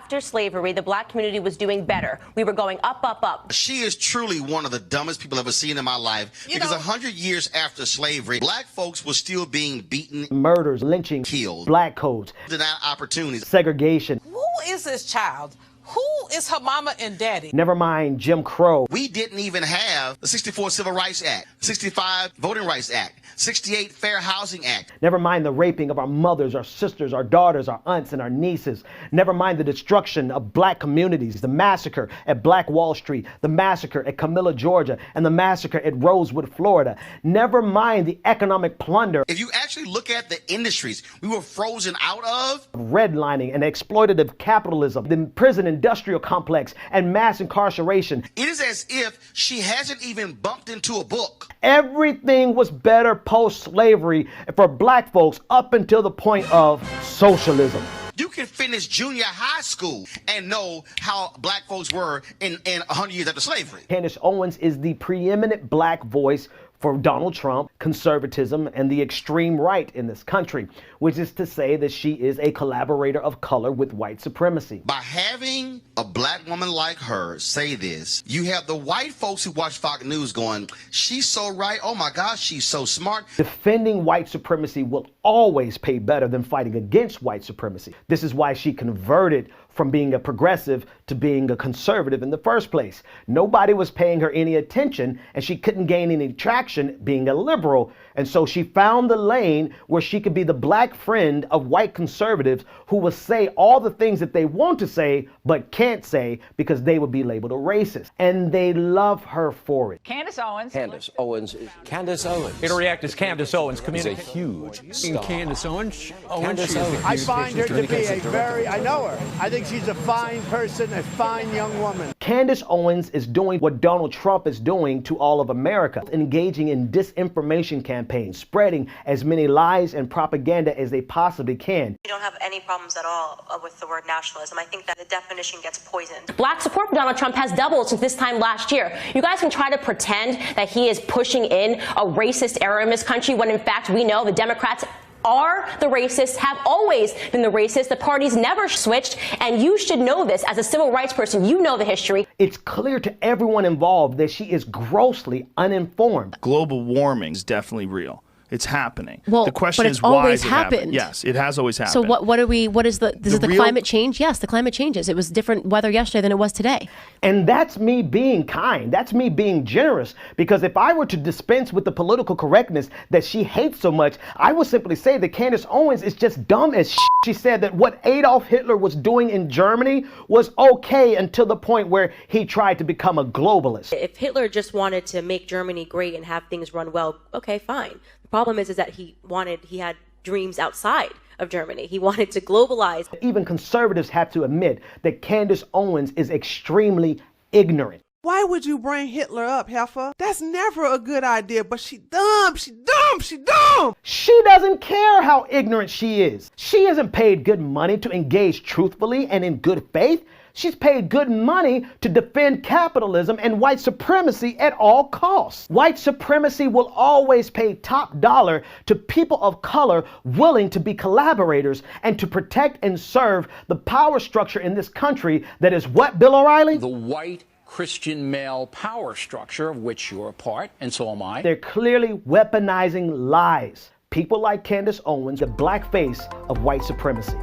after slavery, the black community was doing better. We were going up, up, up. She is truly one of the dumbest people I've ever seen in my life. Because 100 years after slavery, black folks were still being beaten, murders, lynching, killed, black codes, denied opportunities, segregation. Who is this child? Who is her mama and daddy? Never mind Jim Crow. We didn't even have the 64 Civil Rights Act, 65 Voting Rights Act, 68 Fair Housing Act. Never mind the raping of our mothers, our sisters, our daughters, our aunts, and our nieces. Never mind the destruction of black communities, the massacre at Black Wall Street, the massacre at Camilla, Georgia, and the massacre at Rosewood, Florida. Never mind the economic plunder. If you actually look at the industries we were frozen out of, redlining and exploitative capitalism, the prison industrial complex, and mass incarceration. It is as if she hasn't even bumped into a book. Everything was better post-slavery for black folks up until the point of socialism. You can finish junior high school and know how black folks were in 100 years after slavery. Candace Owens is the preeminent black voice for Donald Trump, conservatism, and the extreme right in this country, which is to say that she is a collaborator of color with white supremacy. By having a black woman like her say this, you have the white folks who watch Fox News going, she's so right, oh my gosh, she's so smart. Defending white supremacy will always pay better than fighting against white supremacy. This is why she converted from being a progressive to being a conservative in the first place. Nobody was paying her any attention, and she couldn't gain any traction being a liberal, and so she found the lane where she could be the black friend of white conservatives who will say all the things that they want to say but can't say because they would be labeled a racist, and they love her for it. Candace Owens. Candace Owens. Candace Owens. It'll react as Candace Owens. Is a huge star. Candace Owens. Candace Owens. I find her to be I know her. I think she's a fine person, a fine young woman. Candace Owens is doing what Donald Trump is doing to all of America, engaging in disinformation campaigns, spreading as many lies and propaganda as they possibly can. We don't have any problems at all with the word nationalism. I think that the definition gets poisoned. Black support for Donald Trump has doubled since this time last year. You guys can try to pretend that he is pushing in a racist era in this country when in fact we know the Democrats are the racists, have always been the racists. The parties never switched, and you should know this. As a civil rights person, you know the history. It's clear to everyone involved that she is grossly uninformed. Global warming is definitely real. It's happening. Well, the question but is it's why always has it happened? happened. Yes, it has always happened. So what is the climate change? Yes, the climate changes. It was different weather yesterday than it was today. And that's me being kind. That's me being generous. Because if I were to dispense with the political correctness that she hates so much, I would simply say that Candace Owens is just dumb as shit. She said that what Adolf Hitler was doing in Germany was okay until the point where he tried to become a globalist. If Hitler just wanted to make Germany great and have things run well, okay, fine. The problem is that he had dreams outside of Germany. He wanted to globalize. Even conservatives have to admit that Candace Owens is extremely ignorant. Why would you bring Hitler up, heifer? That's never a good idea, but she dumb, she dumb, she dumb. She doesn't care how ignorant she is. She isn't paid good money to engage truthfully and in good faith. She's paid good money to defend capitalism and white supremacy at all costs. White supremacy will always pay top dollar to people of color willing to be collaborators and to protect and serve the power structure in this country that is what, Bill O'Reilly? The white Christian male power structure of which you're a part, and so am I. They're clearly weaponizing lies. People like Candace Owens, the black face of white supremacy.